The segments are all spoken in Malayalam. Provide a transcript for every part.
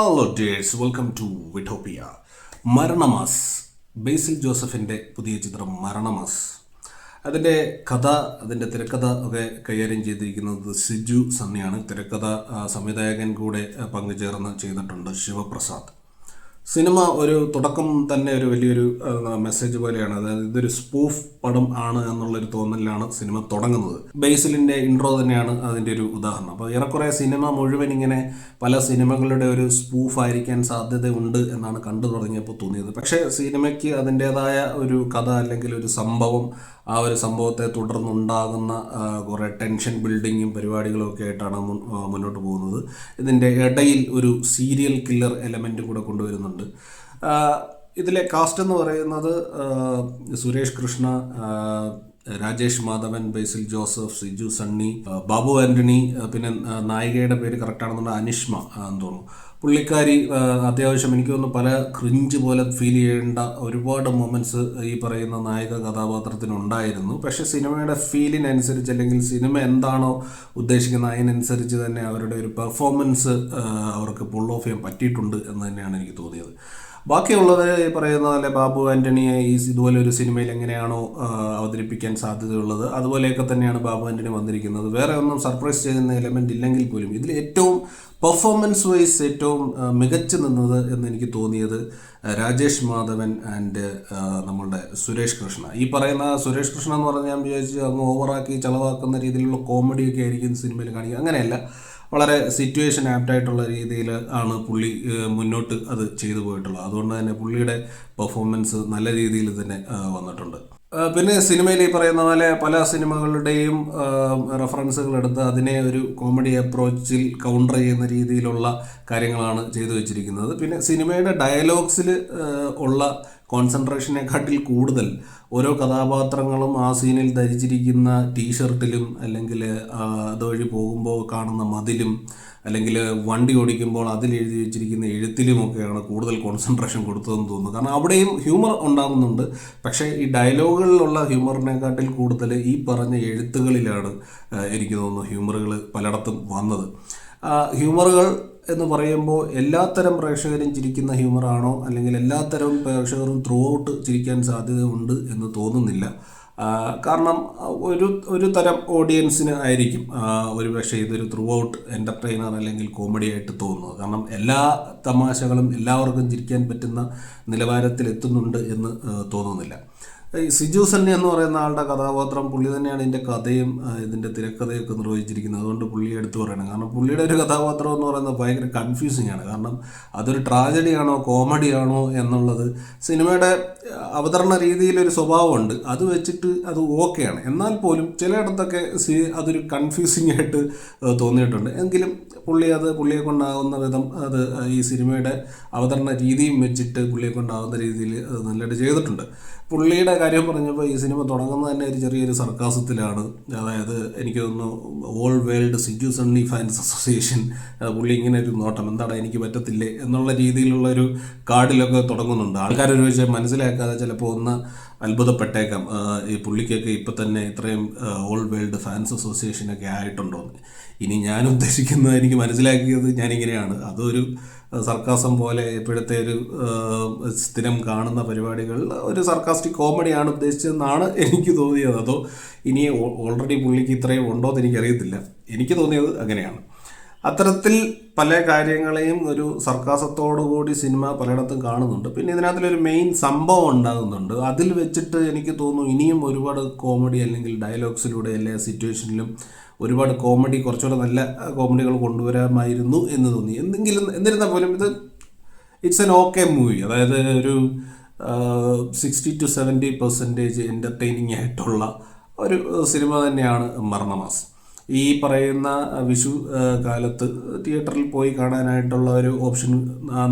ഹലോ ഡിയേഴ്സ്, വെൽക്കം ടു വിട്ടോപ്പിയ. മരണമാസ്, ബേസിൽ ജോസഫിൻ്റെ പുതിയ ചിത്രം മരണമാസ്. അതിൻ്റെ കഥ, അതിൻ്റെ തിരക്കഥ ഒക്കെ കൈകാര്യം ചെയ്തിരിക്കുന്നത് സിജു സണ്ണിയാണ്. തിരക്കഥ സംവിധായകൻ കൂടെ പങ്കുചേർന്ന് ചെയ്തിട്ടുണ്ട് ശിവപ്രസാദ്. സിനിമ ഒരു തുടക്കം തന്നെ ഒരു വലിയൊരു മെസ്സേജ് പോലെയാണ്. അതായത് ഇതൊരു സ്പൂഫ് പടം ആണ് എന്നുള്ളൊരു തോന്നലിലാണ് സിനിമ തുടങ്ങുന്നത്. ബേസിലിൻ്റെ ഇൻട്രോ തന്നെയാണ് അതിൻ്റെ ഒരു ഉദാഹരണം. അപ്പോൾ ഏറെക്കുറെ സിനിമ മുഴുവൻ ഇങ്ങനെ പല സിനിമകളുടെ ഒരു സ്പൂഫ് ആയിരിക്കാൻ സാധ്യതയുണ്ട് എന്നാണ് കണ്ടു തുടങ്ങിയപ്പോൾ തോന്നിയത്. പക്ഷേ സിനിമയ്ക്ക് അതിൻ്റേതായ ഒരു കഥ അല്ലെങ്കിൽ ഒരു സംഭവം, ആ ഒരു സംഭവത്തെ തുടർന്നുണ്ടാകുന്ന കുറേ ടെൻഷൻ ബിൽഡിങ്ങും പരിപാടികളും ഒക്കെ ആയിട്ടാണ് മുന്നോട്ട് പോകുന്നത്. ഇതിൻ്റെ ഇടയിൽ ഒരു സീരിയൽ കില്ലർ എലമെൻറ്റും കൂടെ കൊണ്ടുവരുന്നുണ്ട്. ഇതിലെ കാസ്റ്റ് എന്ന് പറയുന്നത് സുരേഷ് കൃഷ്ണ, രാജേഷ് മാധവൻ, ബേസിൽ ജോസഫ്, സിജു സണ്ണി, ബാബു ആൻ്റണി, പിന്നെ നായികയുടെ പേര് കറക്റ്റാണെന്നുള്ള അനിഷ്മ എന്ന് തോന്നുന്നു. പുള്ളിക്കാരി അത്യാവശ്യം എനിക്ക് തോന്നുന്നു പല ക്രിഞ്ച് പോലെ ഫീൽ ചെയ്യേണ്ട ഒരുപാട് മൊമെൻറ്റ്സ് ഈ പറയുന്ന നായിക കഥാപാത്രത്തിനുണ്ടായിരുന്നു. പക്ഷേ സിനിമയുടെ ഫീലിനനുസരിച്ച് അല്ലെങ്കിൽ സിനിമ എന്താണോ ഉദ്ദേശിക്കുന്നത് അതിനനുസരിച്ച് തന്നെ അവരുടെ ഒരു പെർഫോമൻസ് അവർക്ക് പുൾ ഓഫ് ചെയ്യാൻ പറ്റിയിട്ടുണ്ട് എന്ന് തന്നെയാണ് എനിക്ക് തോന്നിയത്. ബാക്കിയുള്ളത് ഈ പറയുന്ന പോലെ ബാബു ആൻ്റണിയെ ഇതുപോലെ ഒരു സിനിമയിൽ എങ്ങനെയാണോ അവതരിപ്പിക്കാൻ സാധ്യതയുള്ളത് അതുപോലെയൊക്കെ തന്നെയാണ് ബാബു ആൻ്റണി വന്നിരിക്കുന്നത്. വേറെ ഒന്നും സർപ്രൈസ് ചെയ്യുന്ന എലമെൻ്റ് ഇല്ലെങ്കിൽ പോലും ഇതിൽ ഏറ്റവും പെർഫോമൻസ് വൈസ് ഏറ്റവും മികച്ചു നിന്നത് എന്ന് എനിക്ക് തോന്നിയത് രാജേഷ് മാധവൻ ആൻഡ് നമ്മളുടെ സുരേഷ് കൃഷ്ണ. ഈ പറയുന്ന സുരേഷ് കൃഷ്ണ എന്ന് പറഞ്ഞാൽ ഞാൻ വിചാരിച്ച് അങ്ങ് ഓവറാക്കി ചെലവാക്കുന്ന രീതിയിലുള്ള കോമഡിയൊക്കെ ആയിരിക്കും സിനിമയിൽ കാണിക്കുക. അങ്ങനെയല്ല, വളരെ സിറ്റുവേഷൻ ആപ്റ്റായിട്ടുള്ള രീതിയിൽ ആണ് പുള്ളി മുന്നോട്ട് അത് ചെയ്തു പോയിട്ടുള്ളത്. അതുകൊണ്ട് തന്നെ പുള്ളിയുടെ പെർഫോമൻസ് നല്ല രീതിയിൽ തന്നെ വന്നിട്ടുണ്ട്. പിന്നെ സിനിമയിൽ ഈ പറയുന്ന പോലെ പല സിനിമകളുടെയും റെഫറൻസുകൾ എടുത്ത് അതിനെ ഒരു കോമഡി അപ്രോച്ചിൽ കൗണ്ടർ ചെയ്യുന്ന രീതിയിലുള്ള കാര്യങ്ങളാണ് ചെയ്തു വെച്ചിരിക്കുന്നത്. പിന്നെ സിനിമയുടെ ഡയലോഗ്സിൽ ഉള്ള കോൺസെൻട്രേഷനെക്കാട്ടിൽ കൂടുതൽ ഓരോ കഥാപാത്രങ്ങളും ആ സീനിൽ ധരിച്ചിരിക്കുന്ന ടീഷർട്ടിലും അല്ലെങ്കിൽ അതുവഴി പോകുമ്പോൾ കാണുന്ന മതിലും അല്ലെങ്കിൽ വണ്ടി ഓടിക്കുമ്പോൾ അതിൽ എഴുതി വെച്ചിരിക്കുന്ന എഴുത്തിലുമൊക്കെയാണ് കൂടുതൽ കോൺസെൻട്രേഷൻ കൊടുത്തതെന്ന് തോന്നുന്നു. കാരണം അവിടെയും ഹ്യൂമർ ഉണ്ടാകുന്നുണ്ട്. പക്ഷേ ഈ ഡയലോഗുകളിലുള്ള ഹ്യൂമറിനെക്കാട്ടിൽ കൂടുതൽ ഈ പറഞ്ഞ എഴുത്തുകളിലാണ് എനിക്ക് തോന്നുന്നു ഹ്യൂമറുകൾ പലയിടത്തും വന്നത്. ഹ്യൂമറുകൾ എന്ന് പറയുമ്പോൾ എല്ലാത്തരം പ്രേക്ഷകരും ചിരിക്കുന്ന ഹ്യൂമറാണോ അല്ലെങ്കിൽ എല്ലാത്തരം പ്രേക്ഷകരും ത്രൂ ഔട്ട് ചിരിക്കാൻ സാധ്യതയുണ്ട് എന്ന് തോന്നുന്നില്ല. കാരണം ഒരു തരം ഓഡിയൻസിന് ആയിരിക്കും ഒരു പക്ഷേ ഇതൊരു ത്രൂ ഔട്ട് എൻ്റർടൈനർ അല്ലെങ്കിൽ കോമഡി ആയിട്ട് തോന്നുന്നത്. കാരണം എല്ലാ തമാശകളും എല്ലാവർക്കും ചിരിക്കാൻ പറ്റുന്ന നിലവാരത്തിൽ എത്തുന്നുണ്ട് എന്ന് തോന്നുന്നില്ല. ഈ സിജു സണ്ണി എന്ന് പറയുന്ന ആളുടെ കഥാപാത്രം പുള്ളി തന്നെയാണ് ഇതിൻ്റെ കഥയും ഇതിൻ്റെ തിരക്കഥയൊക്കെ നിർവഹിച്ചിരിക്കുന്നത്. അതുകൊണ്ട് പുള്ളിയെ എടുത്തു പറയണം. കാരണം പുള്ളിയുടെ ഒരു കഥാപാത്രം എന്ന് പറയുന്നത് ഭയങ്കര കൺഫ്യൂസിങ് ആണ്. കാരണം അതൊരു ട്രാജഡിയാണോ കോമഡിയാണോ എന്നുള്ളത് സിനിമയുടെ അവതരണ രീതിയിലൊരു സ്വഭാവമുണ്ട്. അത് വെച്ചിട്ട് അത് ഓക്കെയാണ്. എന്നാൽ പോലും ചിലയിടത്തൊക്കെ അതൊരു കൺഫ്യൂസിങ് ആയിട്ട് തോന്നിയിട്ടുണ്ട്. എങ്കിലും പുള്ളിയെ കൊണ്ടാകുന്ന വിധം അത് ഈ സിനിമയുടെ അവതരണ രീതിയും വെച്ചിട്ട് പുള്ളിയെ കൊണ്ടാകുന്ന രീതിയിൽ അത് നല്ലതായിട്ട് ചെയ്തിട്ടുണ്ട്. പുള്ളിയുടെ കാര്യം പറഞ്ഞപ്പോൾ ഈ സിനിമ തുടങ്ങുന്നത് തന്നെ ഒരു ചെറിയൊരു സർക്കാസത്തിലാണ്. അതായത് എനിക്ക് തോന്നുന്നു all world Siju Sunny fans association, പുള്ളി ഇങ്ങനെ ഒരു നോട്ടം, എന്താണ് എനിക്ക് പറ്റത്തില്ലേ എന്നുള്ള രീതിയിലുള്ള ഒരു കാർഡിലൊക്കെ തുടങ്ങുന്നുണ്ട്. ആൾക്കാരൊരു പക്ഷേ മനസ്സിലാക്കാതെ ചിലപ്പോൾ ഒന്ന് അത്ഭുതപ്പെട്ടേക്കാം, ഈ പുള്ളിക്കൊക്കെ ഇപ്പം തന്നെ ഇത്രയും ഓൾ വേൾഡ് ഫാൻസ് അസോസിയേഷനൊക്കെ ആയിട്ടുണ്ടോ. ഇനി ഞാൻ ഉദ്ദേശിക്കുന്നത്, എനിക്ക് മനസ്സിലാക്കിയത് ഞാനിങ്ങനെയാണ്, അതൊരു സർക്കാസം പോലെ ഇപ്പോഴത്തെ ഒരു സ്ഥിരം കാണുന്ന പരിപാടികൾ ഒരു സർക്കാസ്റ്റിക് കോമഡിയാണ് ഉദ്ദേശിച്ചതെന്നാണ് എനിക്ക് തോന്നിയത്. അതോ ഇനി ഓൾറെഡി പുള്ളിക്ക് ഇത്രയും ഉണ്ടോ എന്ന് എനിക്കറിയത്തില്ല. എനിക്ക് തോന്നിയത് അങ്ങനെയാണ്. അത്തരത്തിൽ പല കാര്യങ്ങളെയും ഒരു സർക്കാസത്തോടു കൂടി സിനിമ പലയിടത്തും കാണുന്നുണ്ട്. പിന്നെ ഇതിനകത്തൊരു മെയിൻ സംഭവം ഉണ്ടാകുന്നുണ്ട്. അതിൽ വെച്ചിട്ട് എനിക്ക് തോന്നുന്നു ഇനിയും ഒരുപാട് കോമഡി അല്ലെങ്കിൽ ഡയലോഗ്സിലൂടെ എല്ലാ സിറ്റുവേഷനിലും ഒരുപാട് കോമഡി, കുറച്ചുകൂടെ നല്ല കോമഡികൾ കൊണ്ടുവരാമായിരുന്നു എന്ന് തോന്നി. എന്നിരുന്നാൽ പോലും ഇത് ഇറ്റ്സ് എൻ ഓക്കെ മൂവി. അതായത് ഒരു 60-70% എൻ്റർടൈനിങ് ആയിട്ടുള്ള ഒരു സിനിമ തന്നെയാണ് മരണമാസ്. ഈ പറയുന്ന വിഷു കാലത്ത് തിയേറ്ററിൽ പോയി കാണാനായിട്ടുള്ള ഒരു ഓപ്ഷൻ,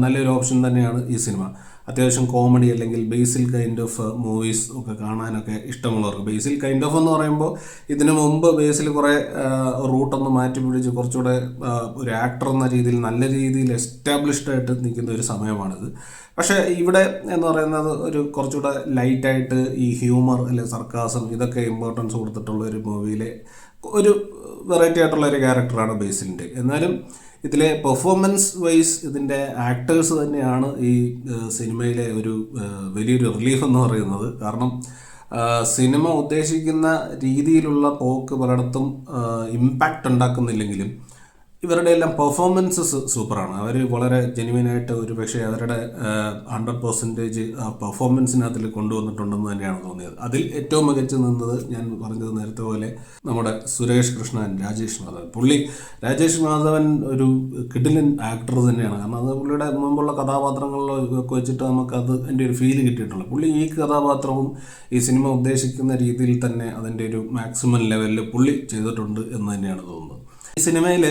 നല്ലൊരു ഓപ്ഷൻ തന്നെയാണ് ഈ സിനിമ. അത്യാവശ്യം കോമഡി അല്ലെങ്കിൽ ബേസിൽ കൈൻഡ് ഓഫ് മൂവീസ് ഒക്കെ കാണാനൊക്കെ ഇഷ്ടമുള്ളവർക്ക്. ബേസിൽ കൈൻഡ് ഓഫ് എന്ന് പറയുമ്പോൾ ഇതിനു മുമ്പ് ബേസിൽ കുറേ റൂട്ടൊന്ന് മാറ്റി പിടിച്ച് കുറച്ചുകൂടെ ഒരു ആക്ടർ എന്ന രീതിയിൽ നല്ല രീതിയിൽ എസ്റ്റാബ്ലിഷ്ഡ് ആയിട്ട് നിൽക്കുന്ന ഒരു സമയമാണിത്. പക്ഷേ ഇവിടെ എന്ന് പറയുന്നത് ഒരു കുറച്ചുകൂടെ ലൈറ്റായിട്ട് ഈ ഹ്യൂമർ അല്ലെങ്കിൽ സർക്കാസം ഇതൊക്കെ ഇമ്പോർട്ടൻസ് കൊടുത്തിട്ടുള്ള ഒരു മൂവിയിലെ ഒരു വെറൈറ്റി ആയിട്ടുള്ള ഒരു ക്യാരക്ടറാണ് ബേസിലിൻ്റെ. എന്നാലും ഇതിലെ പെർഫോമൻസ് വൈസ് ഇതിൻ്റെ ആക്ടേഴ്സ് തന്നെയാണ് ഈ സിനിമയിലെ ഒരു വലിയൊരു റിലീഫ് എന്ന് പറയുന്നത്. കാരണം സിനിമ ഉദ്ദേശിക്കുന്ന രീതിയിലുള്ള പോക്ക് പലയിടത്തും ഇമ്പാക്റ്റ് ഉണ്ടാക്കുന്നില്ലെങ്കിലും ഇവരുടെ എല്ലാം പെർഫോമൻസസ് സൂപ്പറാണ്. അവർ വളരെ ജെന്യുവനായിട്ട് ഒരു പക്ഷേ അവരുടെ 100% പെർഫോമൻസിനകത്തിൽ കൊണ്ടുവന്നിട്ടുണ്ടെന്ന് തന്നെയാണ് തോന്നിയത്. അതിൽ ഏറ്റവും മികച്ചു നിന്നത് ഞാൻ പറഞ്ഞത് നേരത്തെ പോലെ നമ്മുടെ സുരേഷ് കൃഷ്ണൻ, രാജേഷ് മാധവൻ. രാജേഷ് മാധവൻ ഒരു കിടിലൻ ആക്ടർ തന്നെയാണ്. കാരണം അത് പുള്ളിയുടെ മുമ്പുള്ള കഥാപാത്രങ്ങളിലൊക്കെ വെച്ചിട്ട് നമുക്കത് എൻ്റെ ഒരു ഫീല് കിട്ടിയിട്ടുള്ളൂ. പുള്ളി ഈ കഥാപാത്രവും ഈ സിനിമ ഉദ്ദേശിക്കുന്ന രീതിയിൽ തന്നെ അതിൻ്റെ ഒരു മാക്സിമം ലെവലിൽ പുള്ളി ചെയ്തിട്ടുണ്ട് എന്ന് തന്നെയാണ് തോന്നുന്നത്. ഈ സിനിമയിൽ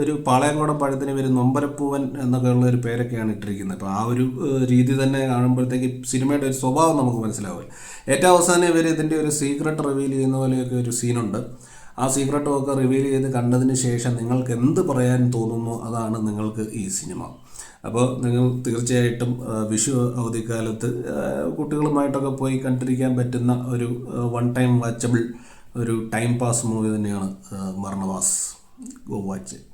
ഒരു പാളയംകോടൻ പഴത്തിന് പേര് നൊമ്പരപ്പൂവൻ എന്നൊക്കെ ഉള്ള ഒരു പേരൊക്കെയാണ് ഇട്ടിരിക്കുന്നത്. അപ്പോൾ ആ ഒരു രീതി തന്നെ കാണുമ്പോഴത്തേക്ക് സിനിമയുടെ ഒരു സ്വഭാവം നമുക്ക് മനസ്സിലാവും. ഏറ്റവും അവസാനം ഇവർ ഇതിൻ്റെ ഒരു സീക്രട്ട് റിവീൽ ചെയ്യുന്ന പോലെയൊക്കെ ഒരു സീനുണ്ട്. ആ സീക്രട്ടും ഒക്കെ റിവീൽ ചെയ്ത് കണ്ടതിന് ശേഷം നിങ്ങൾക്ക് എന്ത് പറയാൻ തോന്നുന്നു അതാണ് നിങ്ങൾക്ക് ഈ സിനിമ. അപ്പോൾ നിങ്ങൾ തീർച്ചയായിട്ടും വിഷു അവധിക്കാലത്ത് കുട്ടികളുമായിട്ടൊക്കെ പോയി കണ്ടിരിക്കാൻ പറ്റുന്ന ഒരു വൺ ടൈം വാച്ചബിൾ ഒരു ടൈം പാസ് മൂവി തന്നെയാണ് മരണമാസ്. Go watch it.